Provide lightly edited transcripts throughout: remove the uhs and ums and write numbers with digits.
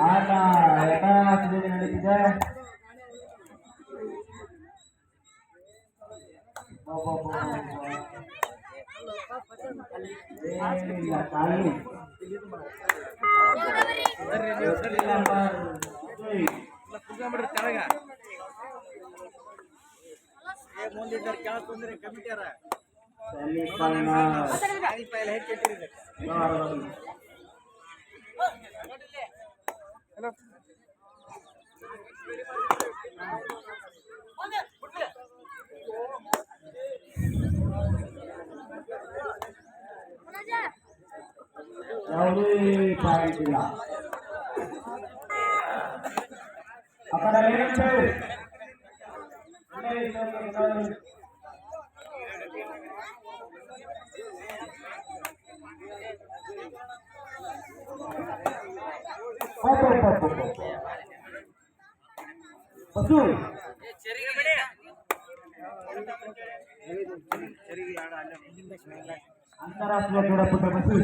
ಆಟ ಯಥಾಸ್ಥಿತಿಯಲ್ಲಿ ನಡೀತಿದೆ. ಏನಿಲ್ಲ ಖಾಲಿ ಯಾವುದೇ ಪಾಯಿಂಟ್ ಇಲ್ಲ. ಆ ಕಡೆ ಏನಂತೆ ಬಸ್ಸು ಅಂತಾರಾಷ್ಟ್ರೀಯ ಕ್ರೀಡಾಪಟು ಬಸ್ಸು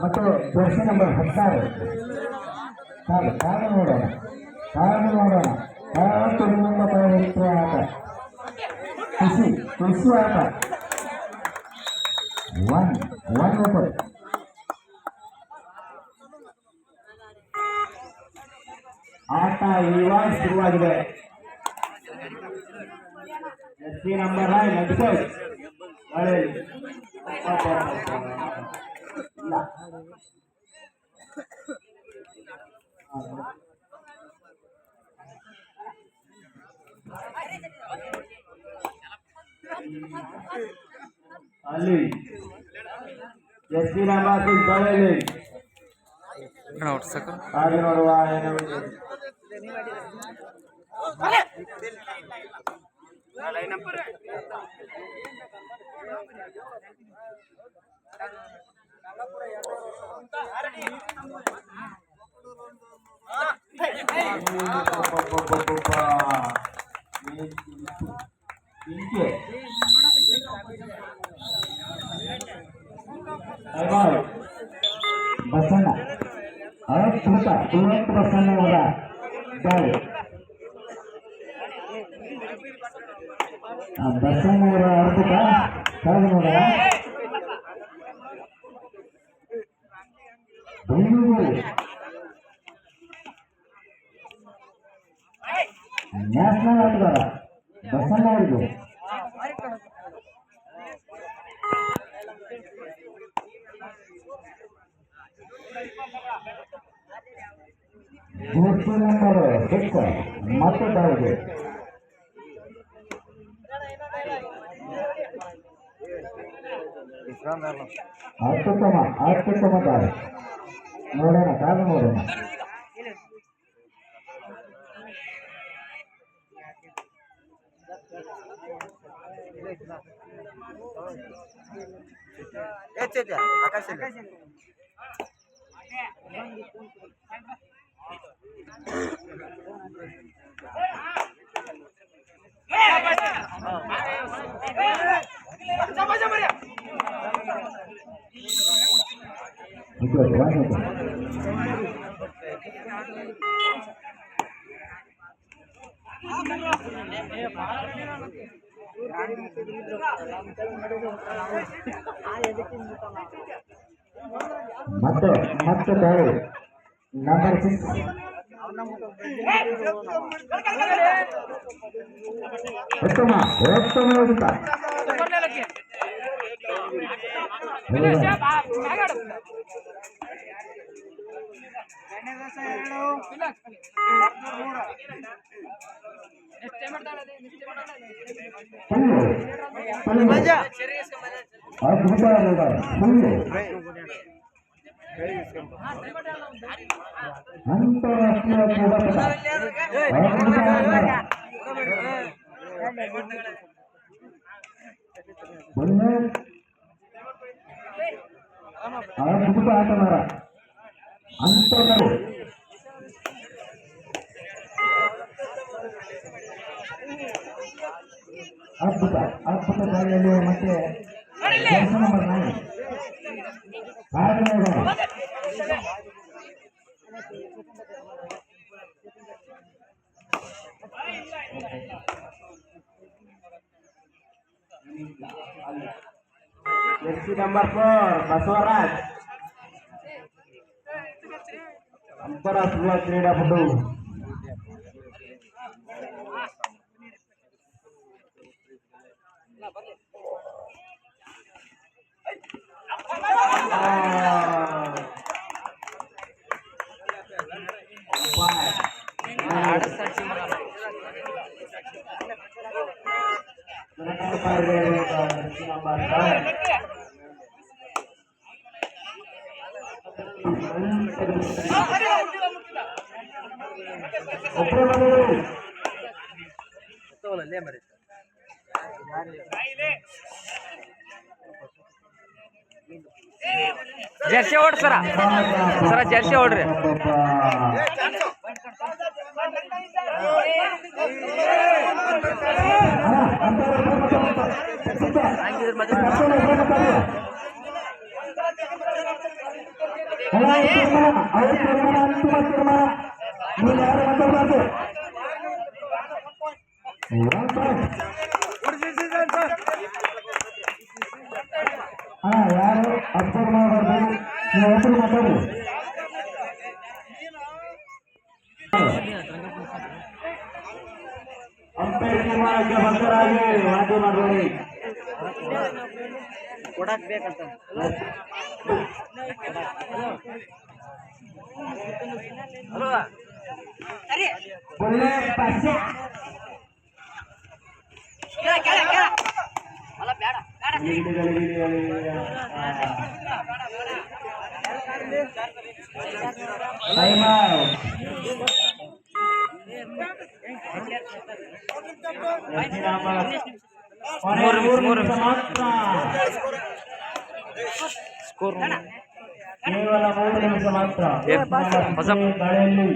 ಮತ್ತು ಜರ್ಸಿ ನಂಬರ್ 16 ಕಾರಣ ನೋಡೋಣ ಆಟ ಖುಷಿ ಆಟ 1 ಆಟ ಇವಾಗ ಶುರುವಾಗಿದೆ. ಜರ್ಸಿ ನಂಬರ್ 9 ಅಲ್ಲಿ ಜರ್ಸಿ ನಂಬರ್ 6 ಹಾಗೆ ನೋಡುವ ಬಸಣ್ಣ ಬಸಣ್ಣ ಅವರ ದಾಳಿ ಬಸಣ್ಣ ಅವರ ಅರ್ಪುಟ ಕೆಳಗೆ ನೋಡೋಣ. ನ್ಯಾಷನಲ್ ಆಟಗಾರ ಬಸಣ್ಣ ಅವರಿಗೆ ನಂಬರ್ 6 ಮತ್ತೆ ದಾಳಿಗೆ ಅತ್ಯುತ್ತಮ ದಾಳಿ ನೋಡೋಣ ಕಾದು ನೋಡೋಣ. ಮತ್ತೆ ದಾಳಿ ನಂಬರ್ 6 ಉತ್ತಮ ಉತ್ತಮ ಹೊಡಿತ ಅದ್ಭುತ ಫುಲ್ಲು ಅಂತಾರಾಷ್ಟ್ರೀಯ ಕ್ರೀಡಾಪಟ ಒಳ್ಳೆ ಅದ್ಭುತ ಆಟಗಾರ ಅಂತರಗಳು ಅದ್ಭುತ ಅದ್ಭುತ ದಾಳಿಯಲ್ಲಿ ಮತ್ತೆ ಕೆಲಸ number 9 jersey number 4 Baswaraj Antarashtriya Creedapatu jersey ಓಡ್ರಿ ಸರ ಜರ್ಸಿ ಓಡ್ರಿ ಯಾರು ಅಬ್ಸರ್ವ್ ಮಾಡಬಾರ್ದು ನೀವು ಒಬ್ಬರು ಮಾತಾಡಿ ಅಂಪೈರ್ ತೀರ್ಮಾನಕ್ಕೆ ಭಕ್ತರಾಗಿ ವಾದ್ಯ ಮಾಡಬೇಡಿ ಕೊಡಕ್ ಬೇಕಂತ ಒಳ್ಳೆ ಪಾಸ್ಯ ಕೇವಲ 3 ನಿಮಿಷ ಮಾತ್ರ ಗಾಳಿಯಲ್ಲಿ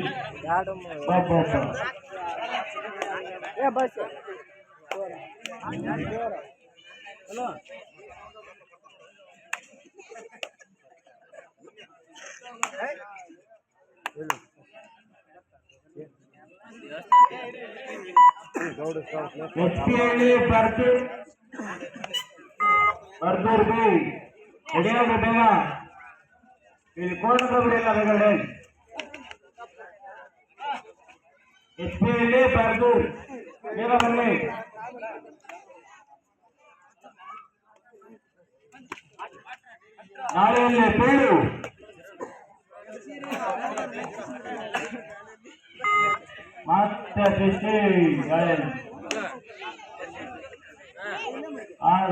ಬರ್ದೂರ್ ಬಿ ಎಡೆಯಾಗ ಬೇಗ ಇಲ್ಲಿ ಕೋಣದ ಬಿಡಿಲ್ಲ ಬೇಗಡೆ ಎಸ್ಪಿಯಲ್ಲಿ ಬರ್ದೂರ್ ಬೇಗ ಬನ್ನಿ ನಾಳೆಯಲ್ಲಿ ಬೇಡು ಮತ್ತೆ ಬಿಸಿ ಗಾಳಿ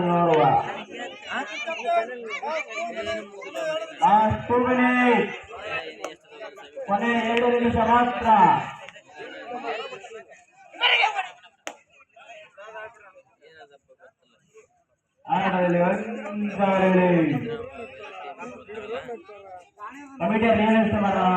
ನೋಡುವ ಕೊನೆ 2 ನಿಮಿಷ ಮಾತ್ರ ಆಟದಲ್ಲಿ ಕಮಿಟಿ ಏನಿಷ್ಟ ಮಾಡೋಣ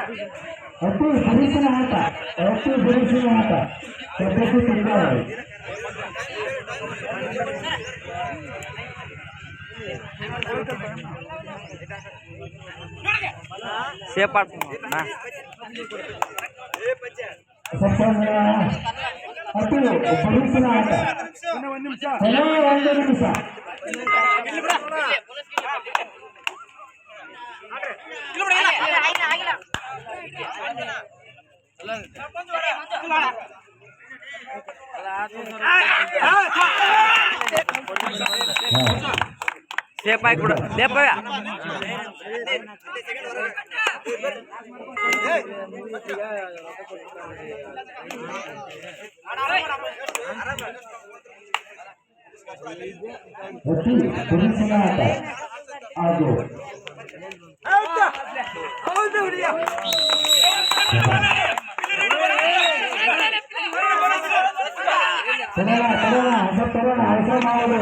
ಅತಿ ಬಿರುಸಿನ ಆಟ, ಅತಿ ಬಿರುಸಿನ ಆಟ ಸದ್ಯಕ್ಕೆ ತಿರುಗಾಡಿ. ಸೇಫ್ ಆಟ ಸಪ್ತಮಿಯ ಅತಿ ಬಿರುಸಿನ ಆಟ. ಕೊನೆಯ 1 ನಿಮಿಷ. ಸೇಫ್ ಆಗಿ ಬಿಡು ಸೇಫ್ ಆಗ ಅತಿ ಬಿರುಸಿನ ಆಟ ಹಾಗೂ ತರೋಣ ಅವಸರ ಮಾಡೋದು